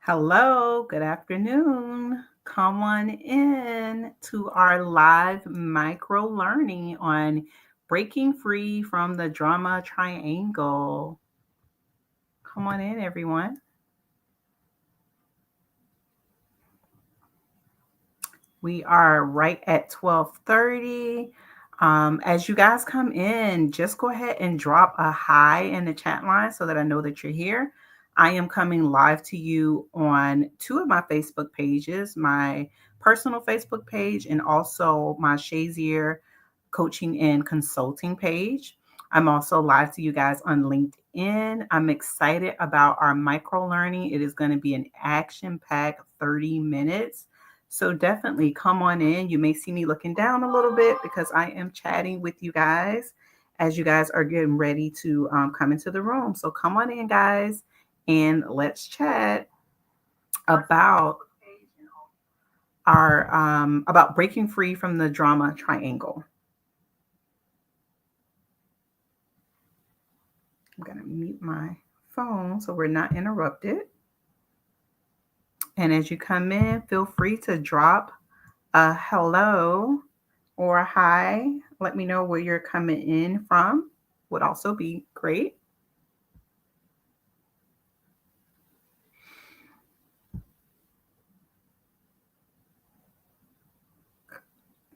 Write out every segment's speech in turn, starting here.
Hello, good afternoon. Come on in to our live micro learning on breaking free from the drama triangle. Come on in, everyone. We are right at 12:30. As you guys come in, just go ahead and drop a hi in the chat line so that I know that you're here. I am coming live to you on two of my Facebook pages, my personal Facebook page and also my Shazier coaching and consulting page. I'm also live to you guys on LinkedIn. I'm excited about our micro learning. It is going to be an action-packed 30 minutes. So definitely come on in. You may see me looking down a little bit because I am chatting with you guys as you guys are getting ready to come into the room. So come on in, guys, and let's chat about our about breaking free from the drama triangle. I'm going to mute my phone so we're not interrupted. And as you come in, feel free to drop a hello or a hi. Let me know where you're coming in from. Would also be great.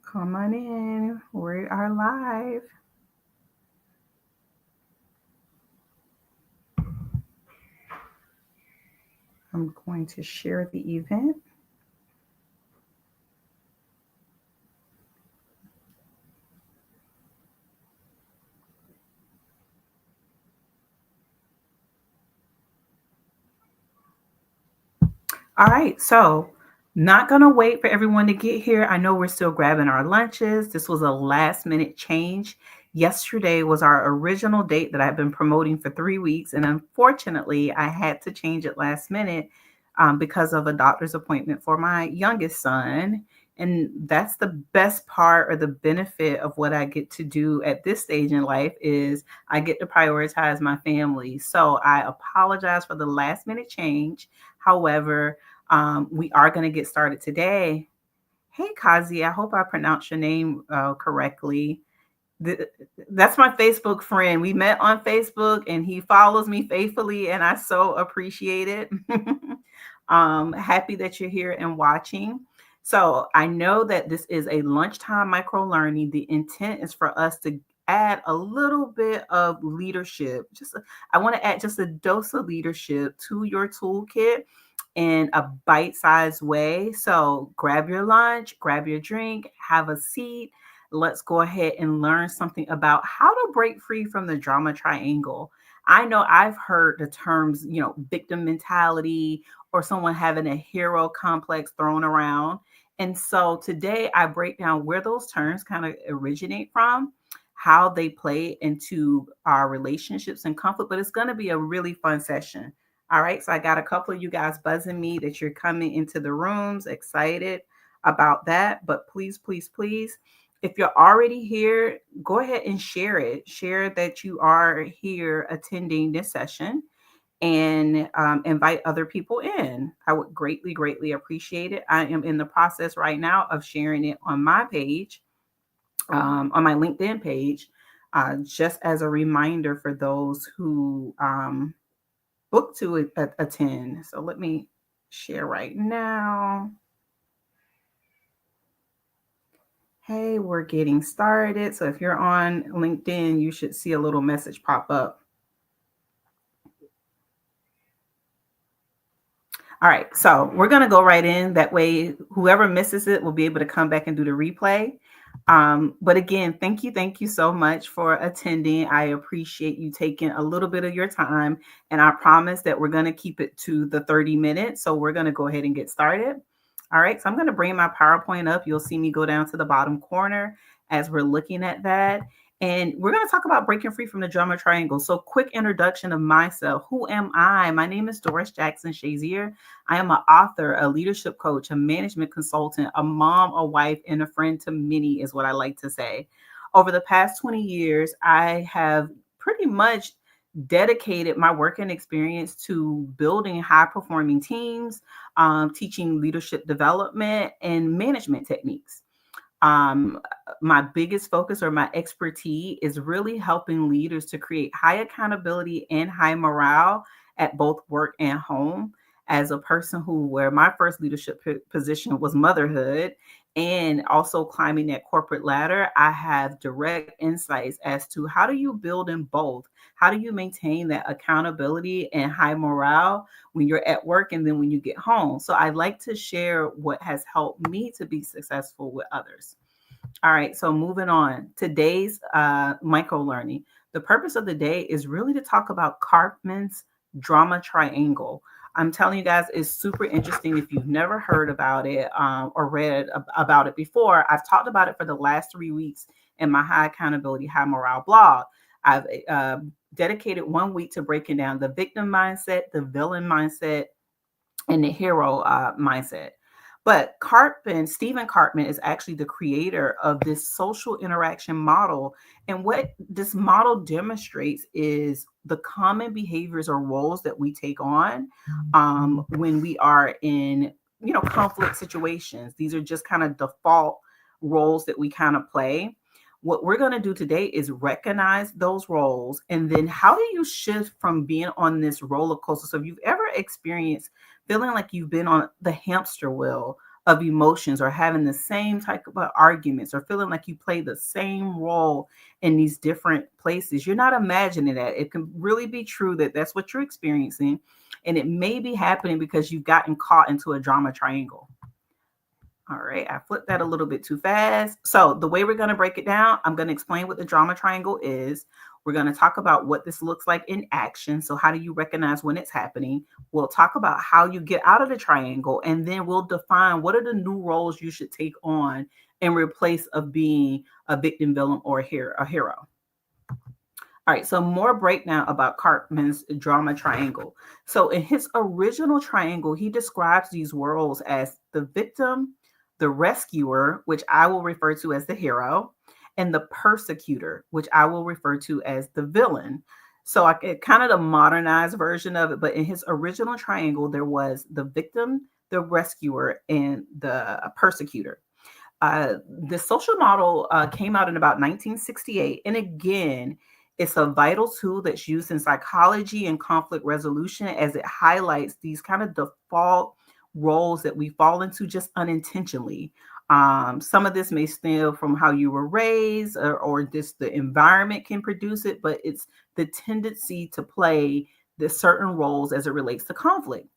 Come on in. We are live. I'm going to share the event. All right, so not going to wait for everyone to get here. I know we're still grabbing our lunches. This was a last minute change. Yesterday was our original date that I've been promoting for 3 weeks. And unfortunately, I had to change it last minute because of a doctor's appointment for my youngest son. And that's the best part or the benefit of what I get to do at this stage in life is I get to prioritize my family. So I apologize for the last minute change. However, we are going to get started today. Hey, Kazi, I hope I pronounced your name correctly. That's my Facebook friend. We met on Facebook and he follows me faithfully, and I so appreciate it. Happy that you're here and watching. So I know that this is a lunchtime micro learning. The intent is for us to add a little bit of leadership. I want to add just a dose of leadership to your toolkit in a bite-sized way. So grab your lunch, grab your drink, have a seat. Let's go ahead and learn something about how to break free from the drama triangle. I know I've heard the terms, victim mentality or someone having a hero complex thrown around. And so today I break down where those terms kind of originate from, how they play into our relationships and conflict, but it's going to be a really fun session. All right, so I got a couple of you guys buzzing me that you're coming into the rooms, excited about that. But please, please, please, if you're already here, go ahead and share it. Share that you are here attending this session and invite other people in. I would greatly, greatly appreciate it. I am in the process right now of sharing it on my page, on my LinkedIn page, just as a reminder for those who book to attend. So let me share right now. Hey, we're getting started. So if you're on LinkedIn, you should see a little message pop up. All right, so we're going to go right in. That way, whoever misses it will be able to come back and do the replay. But again, thank you so much for attending. I appreciate you taking a little bit of your time. And I promise that we're going to keep it to the 30 minutes. So we're going to go ahead and get started. All right, so I'm going to bring my PowerPoint up. You'll see me go down to the bottom corner as we're looking at that. And we're going to talk about breaking free from the drama triangle. So quick introduction of myself. Who am I? My name is Doris Jackson Shazier. I am an author, a leadership coach, a management consultant, a mom, a wife, and a friend to many is what I like to say. Over the past 20 years, I have pretty much dedicated my working experience to building high performing teams, teaching leadership development and management techniques. Um, my biggest focus or my expertise is really helping leaders to create high accountability and high morale at both work and home. As a person where my first leadership position was motherhood and also climbing that corporate ladder, I have direct insights as to how do you build in both? How do you maintain that accountability and high morale when you're at work and then when you get home? So I like to share what has helped me to be successful with others. All right, so moving on. Today's micro learning. The purpose of the day is really to talk about Karpman's Drama Triangle. I'm telling you guys, it's super interesting. If you've never heard about it or read about it before, I've talked about it for the last 3 weeks in my High Accountability, High Morale blog. I've dedicated 1 week to breaking down the victim mindset, the villain mindset, and the hero mindset. But Stephen Karpman is actually the creator of this social interaction model. And what this model demonstrates is the common behaviors or roles that we take on when we are in, conflict situations. These are just kind of default roles that we kind of play. What we're going to do today is recognize those roles. And then how do you shift from being on this roller coaster? So if you've ever experienced feeling like you've been on the hamster wheel of emotions or having the same type of arguments or feeling like you play the same role in these different places, you're not imagining that. It can really be true that that's what you're experiencing. And it may be happening because you've gotten caught into a drama triangle. All right, I flipped that a little bit too fast. So the way we're going to break it down, I'm going to explain what the drama triangle is. We're going to talk about what this looks like in action. So how do you recognize when it's happening? We'll talk about how you get out of the triangle, and then we'll define what are the new roles you should take on in replace of being a victim, villain, or a hero. All right, so more breakdown about Karpman's drama triangle. So in his original triangle, he describes these roles as the victim, the rescuer, which I will refer to as the hero, and the persecutor, which I will refer to as the villain. So kind of the modernized version of it, but in his original triangle, there was the victim, the rescuer, and the persecutor. The social model came out in about 1968. And again, it's a vital tool that's used in psychology and conflict resolution as it highlights these kind of default roles that we fall into just unintentionally. Some of this may stem from how you were raised or just the environment can produce it, but it's the tendency to play the certain roles as it relates to conflict.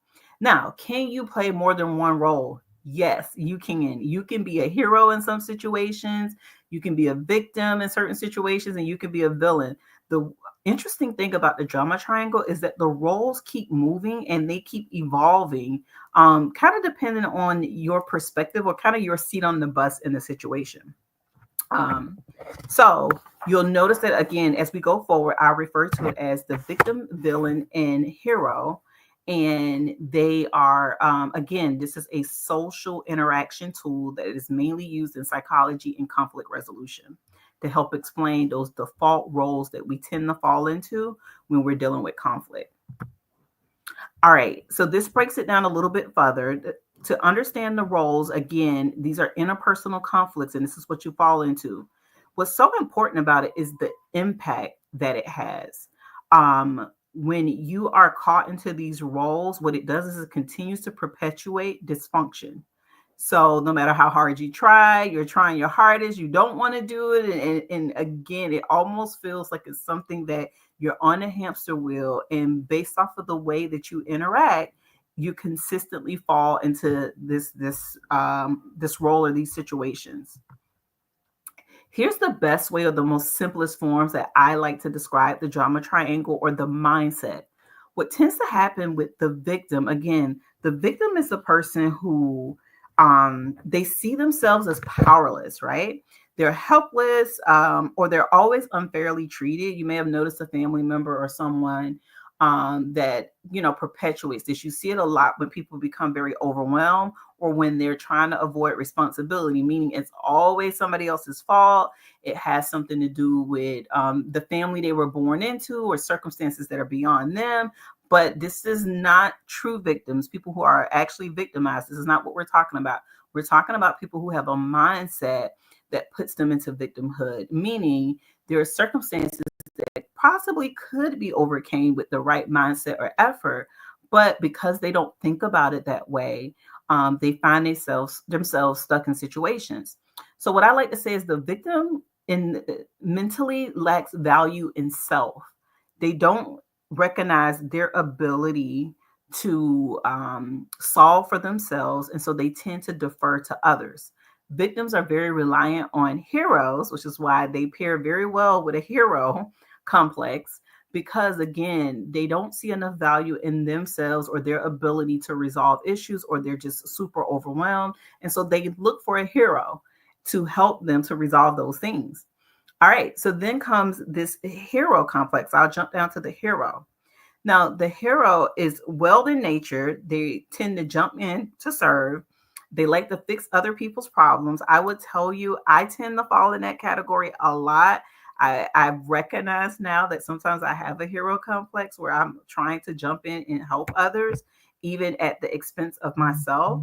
Now, can you play more than one role? Yes, you can. You can be a hero in some situations, you can be a victim in certain situations, and you can be a villain. The interesting thing about the drama triangle is that the roles keep moving and they keep evolving, kind of depending on your perspective or kind of your seat on the bus in the situation. So you'll notice that again, as we go forward, I refer to it as the victim, villain, and hero. And they are, again, this is a social interaction tool that is mainly used in psychology and conflict resolution to help explain those default roles that we tend to fall into when we're dealing with conflict. All right, so this breaks it down a little bit further. To understand the roles, again, these are interpersonal conflicts, and this is what you fall into. What's so important about it is the impact that it has. When you are caught into these roles, what it does is it continues to perpetuate dysfunction. So no matter how hard you try, you're trying your hardest, you don't want to do it. And again, it almost feels like it's something that you're on a hamster wheel. And based off of the way that you interact, you consistently fall into this role or these situations. Here's the best way or the most simplest forms that I like to describe the drama triangle or the mindset. What tends to happen with the victim, again, the victim is the person who they see themselves as powerless, right? They're helpless, or they're always unfairly treated. You may have noticed a family member or someone that perpetuates this. You see it a lot when people become very overwhelmed or when they're trying to avoid responsibility, meaning it's always somebody else's fault. It has something to do with the family they were born into or circumstances that are beyond them. But this is not true victims, people who are actually victimized. This is not what we're talking about. We're talking about people who have a mindset that puts them into victimhood, meaning there are circumstances that possibly could be overcame with the right mindset or effort, but because they don't think about it that way, they find themselves stuck in situations. So what I like to say is the victim mentally lacks value in self. They don't recognize their ability to solve for themselves, and so they tend to defer to others. Victims are very reliant on heroes, which is why they pair very well with a hero complex, because again, they don't see enough value in themselves or their ability to resolve issues, or they're just super overwhelmed. And so they look for a hero to help them to resolve those things. All right, so then comes this hero complex. I'll jump down to the hero. Now, the hero is well in nature. They tend to jump in to serve. They like to fix other people's problems. I would tell you, I tend to fall in that category a lot. I recognize now that sometimes I have a hero complex where I'm trying to jump in and help others, even at the expense of myself.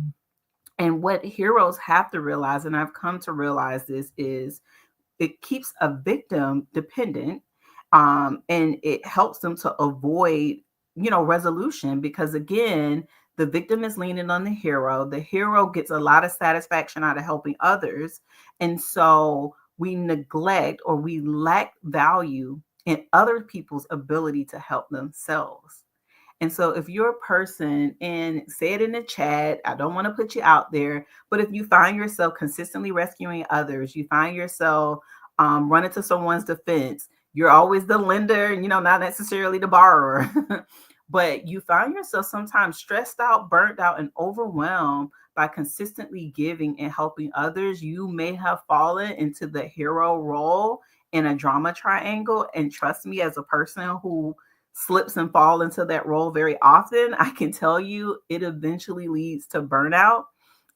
And what heroes have to realize, and I've come to realize this, is it keeps a victim dependent, and it helps them to avoid resolution, because again, the victim is leaning on the hero gets a lot of satisfaction out of helping others, and so we neglect or we lack value in other people's ability to help themselves. And so if you're a person, and say it in the chat, I don't want to put you out there, but if you find yourself consistently rescuing others, you find yourself running to someone's defense, you're always the lender, not necessarily the borrower, but you find yourself sometimes stressed out, burnt out, and overwhelmed by consistently giving and helping others, you may have fallen into the hero role in a drama triangle. And trust me, as a person who slips and fall into that role very often, I can tell you it eventually leads to burnout.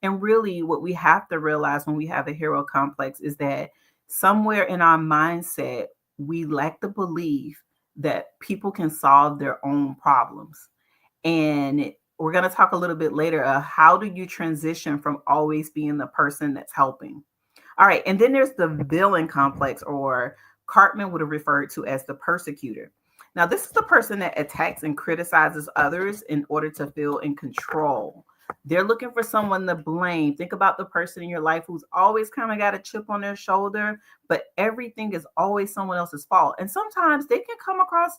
And really, what we have to realize when we have a hero complex is that somewhere in our mindset, we lack the belief that people can solve their own problems. And we're going to talk a little bit later of how do you transition from always being the person that's helping. All right. And then there's the villain complex, or Cartman would have referred to as the persecutor. Now, this is the person that attacks and criticizes others in order to feel in control. They're looking for someone to blame. Think about the person in your life who's always kind of got a chip on their shoulder, but everything is always someone else's fault. And sometimes they can come across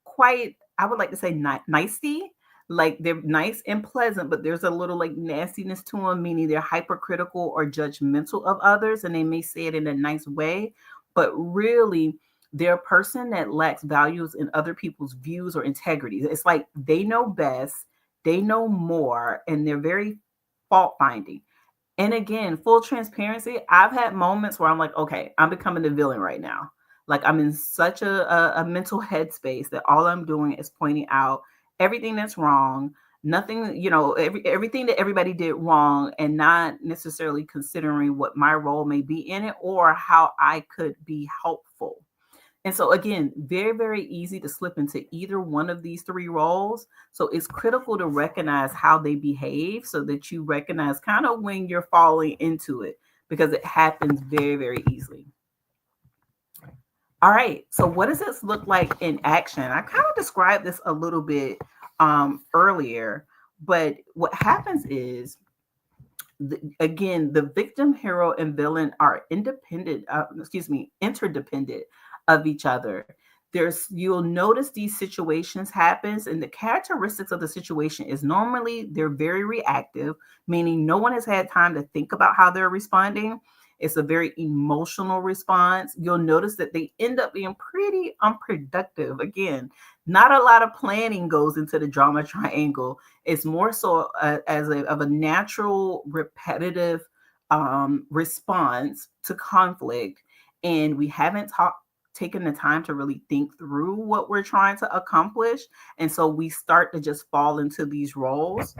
quite, I would like to say, nicey. Like they're nice and pleasant, but there's a little like nastiness to them, meaning they're hypercritical or judgmental of others, and they may say it in a nice way, but really they're a person that lacks values in other people's views or integrity. It's like they know best, they know more, and they're very fault finding. And again, full transparency, I've had moments where I'm like, okay, I'm becoming the villain right now. Like I'm in such a mental headspace that all I'm doing is pointing out everything that's wrong, nothing, everything that everybody did wrong, and not necessarily considering what my role may be in it or how I could be helpful. And so again, very, very easy to slip into either one of these three roles. So it's critical to recognize how they behave so that you recognize kind of when you're falling into it, because it happens very, very easily. All right. So what does this look like in action? I kind of described this a little bit earlier, but what happens is, again, the victim, hero, and villain are interdependent of each other. You'll notice these situations happens, and the characteristics of the situation is normally they're very reactive, meaning no one has had time to think about how they're responding. It's a very emotional response. You'll notice that they end up being pretty unproductive. Again, not a lot of planning goes into the drama triangle. It's more so of a natural, repetitive response to conflict. And we haven't taken the time to really think through what we're trying to accomplish. And so we start to just fall into these roles.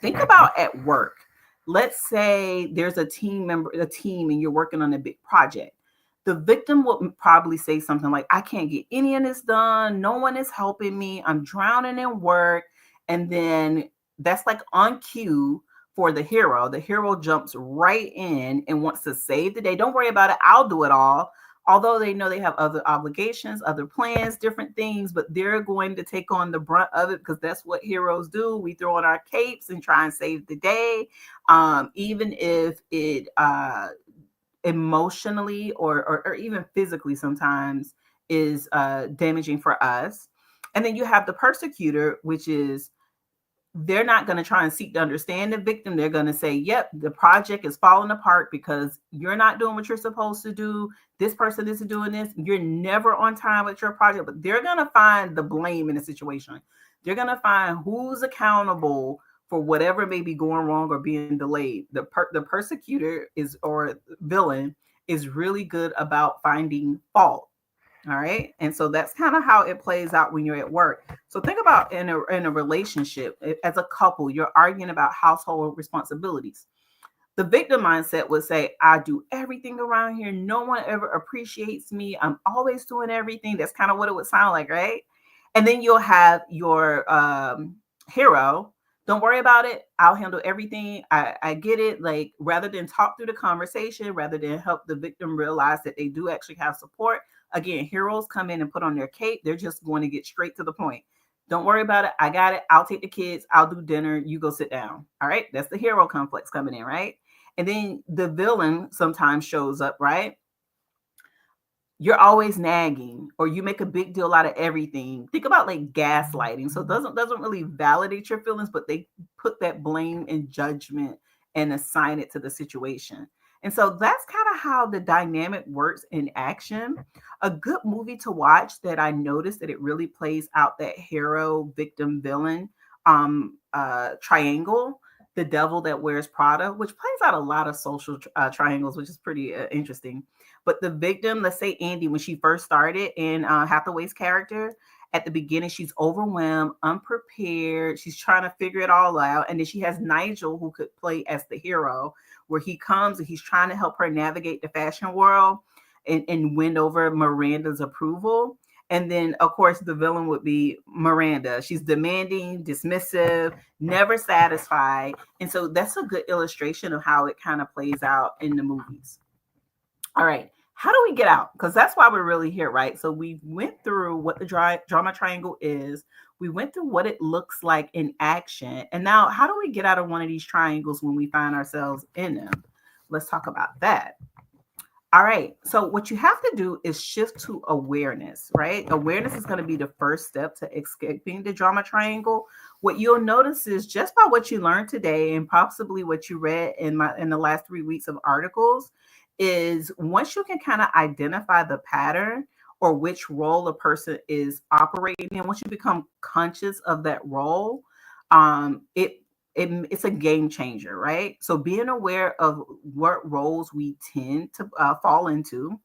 Think about at work. Let's say there's a team, and you're working on a big project. The victim would probably say something like, I can't get any of this done. No one is helping me. I'm drowning in work. And then that's like on cue for the hero. The hero jumps right in and wants to save the day. Don't worry about it. I'll do it all. Although they know they have other obligations, other plans, different things, but they're going to take on the brunt of it because that's what heroes do. We throw on our capes and try and save the day, even if it emotionally or even physically sometimes is damaging for us. And then you have the persecutor, which is they're not going to try and seek to understand the victim. They're going to say, yep, the project is falling apart because you're not doing what you're supposed to do. This person isn't doing this. You're never on time with your project. But they're going to find the blame in the situation. They're going to find who's accountable for whatever may be going wrong or being delayed. The persecutor is, or villain, is really good about finding fault. All right. And so that's kind of how it plays out when you're at work. So think about in a relationship, as a couple, you're arguing about household responsibilities. The victim mindset would say, I do everything around here. No one ever appreciates me. I'm always doing everything. That's kind of what it would sound like, right? And then you'll have your hero. Don't worry about it. I'll handle everything. I get it. Like, rather than talk through the conversation, rather than help the victim realize that they do actually have support. Again, heroes come in and put on their cape. They're just going to get straight to the point. Don't worry about it. I got it. I'll take the kids. I'll do dinner. You go sit down. All right. That's the hero complex coming in, right? And then the villain sometimes shows up, right? You're always nagging, or you make a big deal out of everything. Think about like gaslighting. So it doesn't really validate your feelings, but they put that blame and judgment and assign it to the situation. And so that's kind of how the dynamic works in action. A good movie to watch that I noticed that it really plays out that hero, victim, villain triangle, The Devil That Wears Prada, which plays out a lot of social triangles, which is pretty interesting. But the victim, let's say Andy, when she first started in Hathaway's character, at the beginning, she's overwhelmed, unprepared. She's trying to figure it all out. And then she has Nigel, who could play as the hero, where he comes and he's trying to help her navigate the fashion world and win over Miranda's approval. And then, of course, the villain would be Miranda. She's demanding, dismissive, never satisfied. And so that's a good illustration of how it kind of plays out in the movies. All right. How do we get out? Because that's why we're really here, right? So we went through what the drama triangle is. We went through what it looks like in action. And now, how do we get out of one of these triangles when we find ourselves in them? Let's talk about that. All right. So what you have to do is shift to awareness, right? Awareness is going to be the first step to escaping the drama triangle. What you'll notice is just by what you learned today and possibly what you read in the last 3 weeks of articles is once you can kind of identify the pattern or which role a person is operating in, once you become conscious of that role, it's a game changer, right? So being aware of what roles we tend to fall into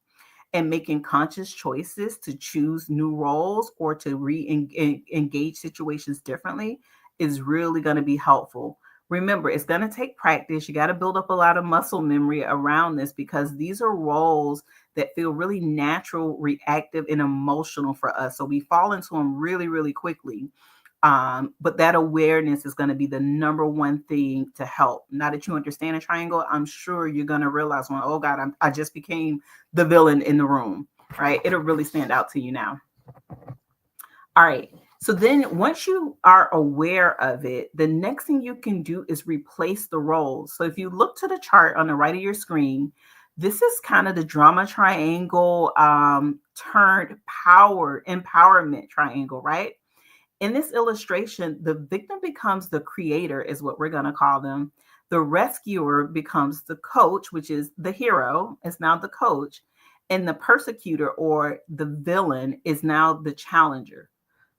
and making conscious choices to choose new roles or to engage situations differently is really going to be helpful. Remember, it's going to take practice. You got to build up a lot of muscle memory around this because these are roles that feel really natural, reactive, and emotional for us. So we fall into them really, really quickly. But that awareness is going to be the number one thing to help. Now that you understand a triangle, I'm sure you're going to realize, well, oh God, I just became the villain in the room, right? It'll really stand out to you now. All right. So then once you are aware of it, the next thing you can do is replace the roles. So if you look to the chart on the right of your screen, this is kind of the drama triangle turned empowerment triangle, right? In this illustration, the victim becomes the creator, is what we're going to call them. The rescuer becomes the coach, which is the hero, is now the coach. And the persecutor or the villain is now the challenger.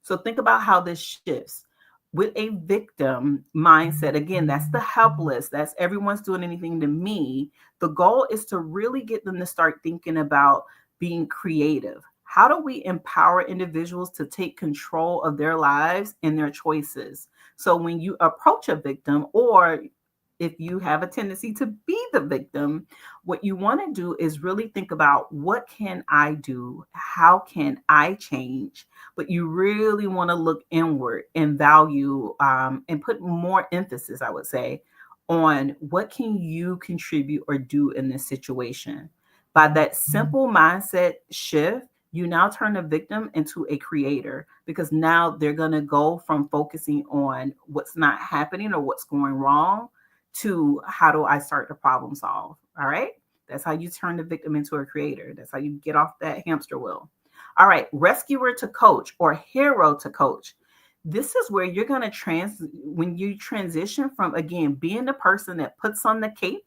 So think about how this shifts. With a victim mindset, again, that's the helpless, that's everyone's doing anything to me. The goal is to really get them to start thinking about being creative. How do we empower individuals to take control of their lives and their choices? So when you approach a victim, or if you have a tendency to be the victim, what you want to do is really think about, what can I do? How can I change? But you really want to look inward and value and put more emphasis, I would say, on what can you contribute or do in this situation. By that simple mindset shift, you now turn the victim into a creator, because now they're going to go from focusing on what's not happening or what's going wrong to, how do I start to problem solve? All right. That's how you turn the victim into a creator. That's how you get off that hamster wheel. All right. Rescuer to coach, or hero to coach. This is where you're going to when you transition from, again, being the person that puts on the cape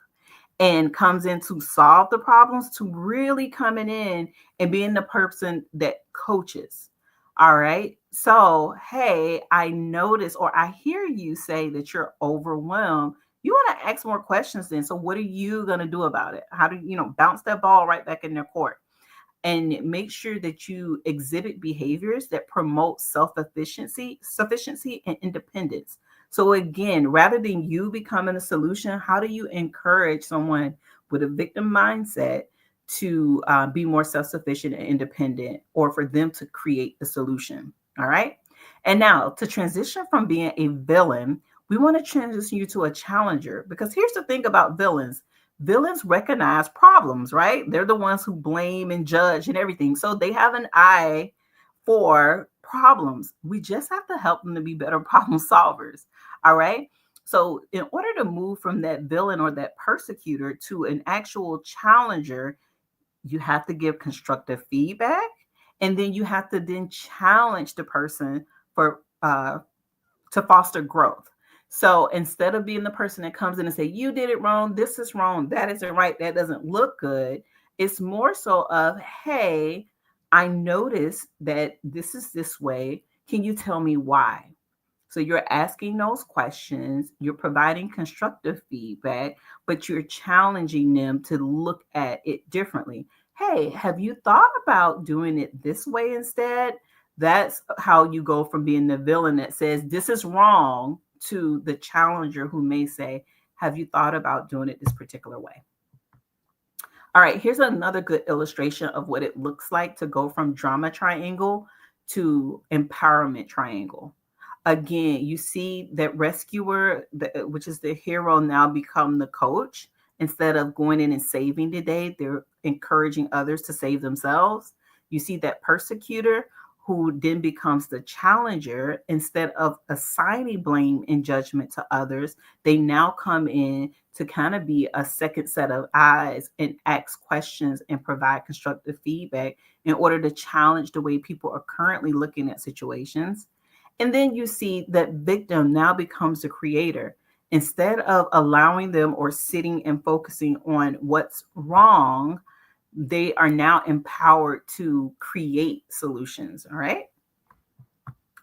and comes in to solve the problems, to really coming in and being the person that coaches. All right. So, hey, I notice, or I hear you say that you're overwhelmed. You want to ask more questions then. So what are you going to do about it? How do you bounce that ball right back in their court? And make sure that you exhibit behaviors that promote sufficiency, and independence. So again, rather than you becoming a solution, how do you encourage someone with a victim mindset to be more self-sufficient and independent, or for them to create the solution? All right. And now, to transition from being a villain, we want to transition you to a challenger, because here's the thing about villains. Villains recognize problems, right? They're the ones who blame and judge and everything. So they have an eye for problems. We just have to help them to be better problem solvers. All right. So in order to move from that villain or that persecutor to an actual challenger, you have to give constructive feedback. And then you have to then challenge the person for to foster growth. So instead of being the person that comes in and say, you did it wrong, this is wrong, that isn't right, that doesn't look good, it's more so of, hey, I noticed that this is this way. Can you tell me why? So you're asking those questions, you're providing constructive feedback, but you're challenging them to look at it differently. Hey, have you thought about doing it this way instead? That's how you go from being the villain that says this is wrong to the challenger who may say, have you thought about doing it this particular way? All right, here's another good illustration of what it looks like to go from drama triangle to empowerment triangle. Again, you see that rescuer, which is the hero, now become the coach. Instead of going in and saving the day, they're encouraging others to save themselves. You see that persecutor, who then becomes the challenger. Instead of assigning blame and judgment to others, they now come in to kind of be a second set of eyes and ask questions and provide constructive feedback in order to challenge the way people are currently looking at situations. And then you see that victim now becomes the creator. Instead of allowing them or sitting and focusing on what's wrong, they are now empowered to create solutions. All right.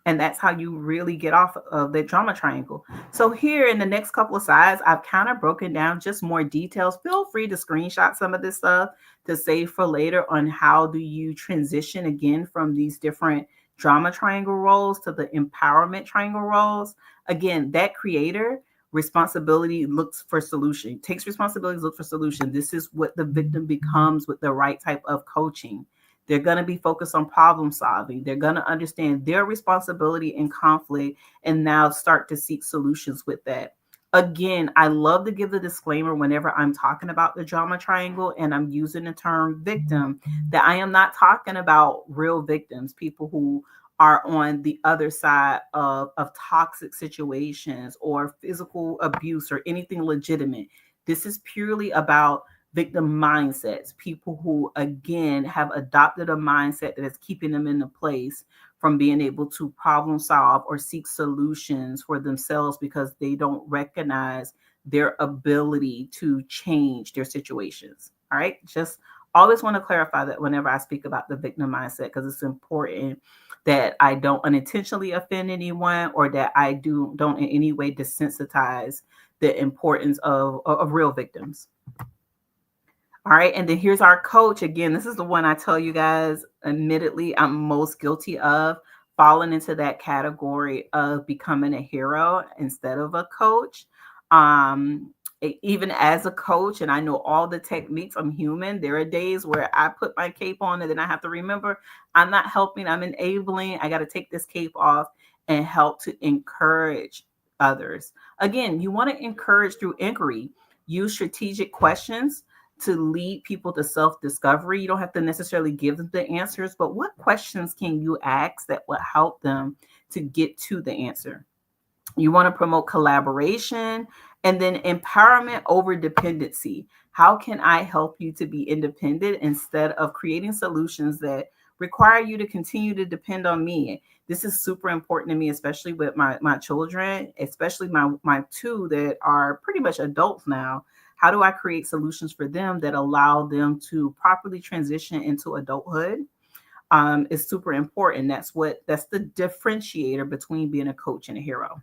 And that's how you really get off of the drama triangle. So here in the next couple of slides, I've kind of broken down just more details. Feel free to screenshot some of this stuff to save for later on how do you transition again from these different drama triangle roles to the empowerment triangle roles. Again, that creator responsibility looks for solution, takes responsibility, look for solution. This is what the victim becomes with the right type of coaching. They're going to be focused on problem solving. They're going to understand their responsibility in conflict and now start to seek solutions with that. Again, I love to give the disclaimer whenever I'm talking about the drama triangle and I'm using the term victim, that I am not talking about real victims, people who are on the other side of toxic situations or physical abuse or anything legitimate. This is purely about victim mindsets, people who, again, have adopted a mindset that is keeping them in a place from being able to problem solve or seek solutions for themselves because they don't recognize their ability to change their situations. All right. Just always want to clarify that whenever I speak about the victim mindset, because it's important that I don't unintentionally offend anyone or that I don't in any way desensitize the importance of real victims. All right. And then here's our coach. Again, this is the one I tell you guys, admittedly, I'm most guilty of falling into that category of becoming a hero instead of a coach. Even as a coach, and I know all the techniques, I'm human. There are days where I put my cape on and then I have to remember I'm not helping, I'm enabling. I got to take this cape off and help to encourage others. Again, you want to encourage through inquiry. Use strategic questions to lead people to self-discovery. You don't have to necessarily give them the answers, but what questions can you ask that will help them to get to the answer? You want to promote collaboration and then empowerment over dependency. How can I help you to be independent instead of creating solutions that require you to continue to depend on me? This is super important to me, especially with my children, especially my two that are pretty much adults now. How do I create solutions for them that allow them to properly transition into adulthood? Is super important. That's the differentiator between being a coach and a hero.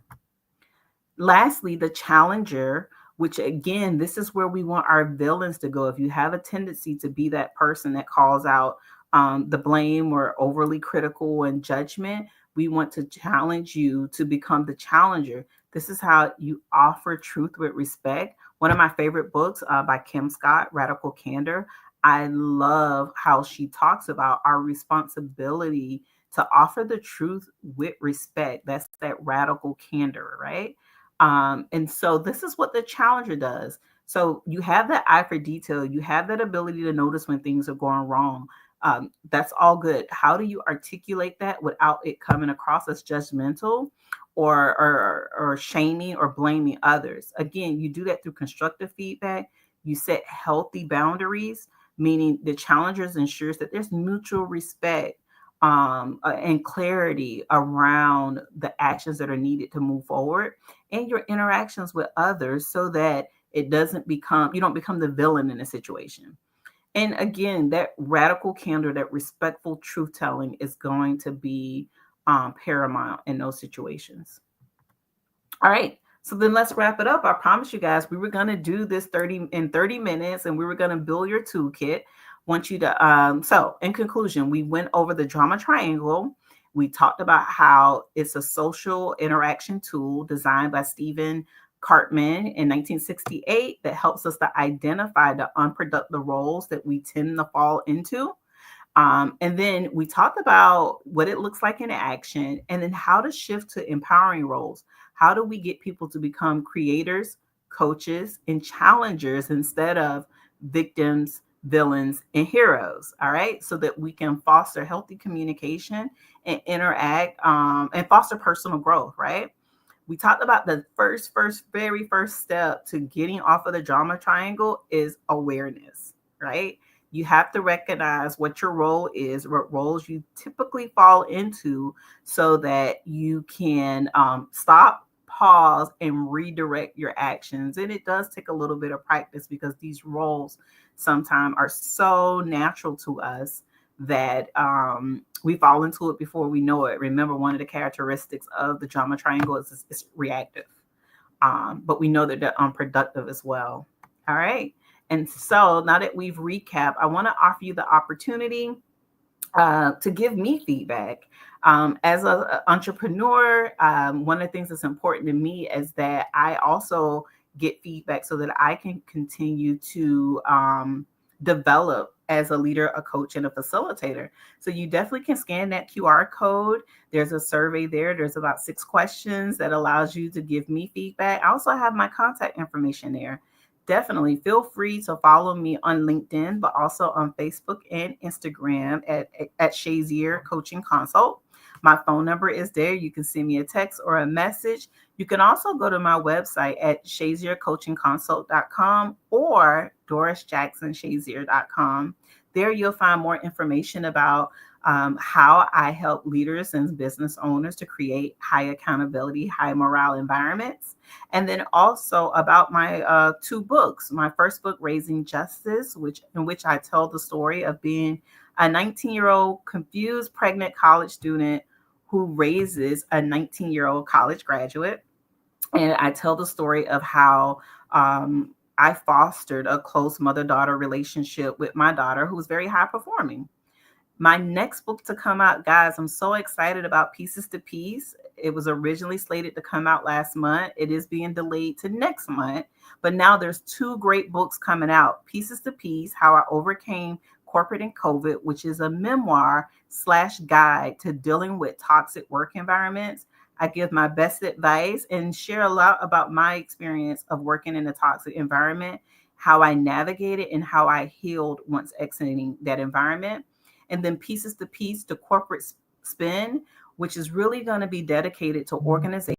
Lastly, the challenger, which again, this is where we want our villains to go. If you have a tendency to be that person that calls out the blame or overly critical and judgment, we want to challenge you to become the challenger. This is how you offer truth with respect. One of my favorite books by Kim Scott, Radical Candor. I love how she talks about our responsibility to offer the truth with respect. That's that radical candor, right? And so this is what the challenger does. So you have that eye for detail. You have that ability to notice when things are going wrong. That's all good. How do you articulate that without it coming across as judgmental or shaming or blaming others? Again, you do that through constructive feedback. You set healthy boundaries, meaning the challengers ensures that there's mutual respect and clarity around the actions that are needed to move forward and your interactions with others so that you don't become the villain in a situation. And again, that radical candor, that respectful truth telling is going to be paramount in those situations. All right. So then let's wrap it up. I promise you guys, we were going to do this 30 minutes and we were going to build your toolkit. Want you to, so in conclusion, we went over the drama triangle. We talked about how it's a social interaction tool designed by Stephen Cartman in 1968 that helps us to identify the unproductive roles that we tend to fall into. And then we talked about what it looks like in action and then how to shift to empowering roles. How do we get people to become creators, coaches, and challengers instead of victims, villains, and heroes? All right. So that we can foster healthy communication and interact and foster personal growth, right? We talked about the very first step to getting off of the drama triangle is awareness, right? You have to recognize what your role is, what roles you typically fall into, so that you can stop, pause, and redirect your actions. And it does take a little bit of practice because these roles sometimes are so natural to us that we fall into it before we know it. Remember, one of the characteristics of the drama triangle is reactive, but we know that they're unproductive as well. All right. And so now that we've recapped, I want to offer you the opportunity to give me feedback. As an entrepreneur, one of the things that's important to me is that I also get feedback so that I can continue to develop as a leader, a coach, and a facilitator. So you definitely can scan that QR code. There's a survey there. There's about 6 questions that allows you to give me feedback. I also have my contact information there. Definitely feel free to follow me on LinkedIn, but also on Facebook and Instagram at Shazier Coaching Consult. My phone number is there. You can send me a text or a message. You can also go to my website at shaziercoachingconsult.com or dorisjacksonshazier.com. There you'll find more information about how I help leaders and business owners to create high accountability, high morale environments. And then also about my 2 books. My first book, Raising Justice, in which I tell the story of being a 19-year-old confused pregnant college student who raises a 19-year-old college graduate. And I tell the story of how I fostered a close mother-daughter relationship with my daughter, who's very high performing. My next book to come out, guys, I'm so excited about Pieces to Peace. It was originally slated to come out last month. It is being delayed to next month, but now there's two great books coming out. Pieces to Peace, How I Overcame Corporate and COVID, which is a memoir slash guide to dealing with toxic work environments. I give my best advice and share a lot about my experience of working in a toxic environment, how I navigated and how I healed once exiting that environment. And then Pieces to Peace, the corporate spin, which is really going to be dedicated to organizations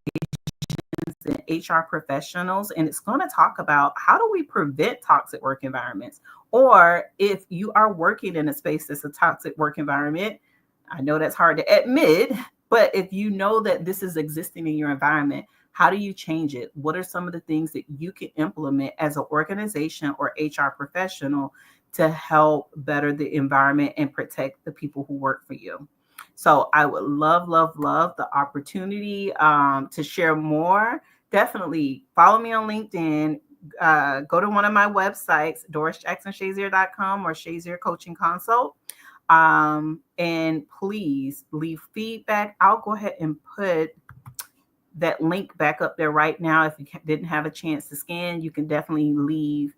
and HR professionals. And it's going to talk about how do we prevent toxic work environments? Or if you are working in a space that's a toxic work environment, I know that's hard to admit, but if you know that this is existing in your environment, how do you change it? What are some of the things that you can implement as an organization or HR professional to help better the environment and protect the people who work for you? So I would love, love, love the opportunity to share more. Definitely follow me on LinkedIn. Go to one of my websites, dorisjacksonshazier.com or Shazier Coaching Consult. And please leave feedback. I'll go ahead and put that link back up there right now. If you didn't have a chance to scan, you can definitely leave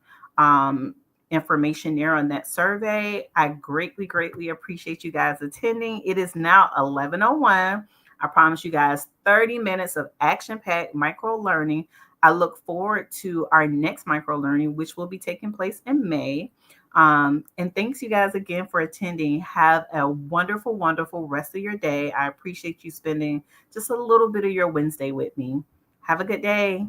information there on that survey. I greatly, greatly appreciate you guys attending. It is now 11:01. I promise you guys 30 minutes of action-packed micro learning. I look forward to our next micro learning, which will be taking place in May. And thanks you guys again for attending. Have a wonderful, wonderful rest of your day. I appreciate you spending just a little bit of your Wednesday with me. Have a good day.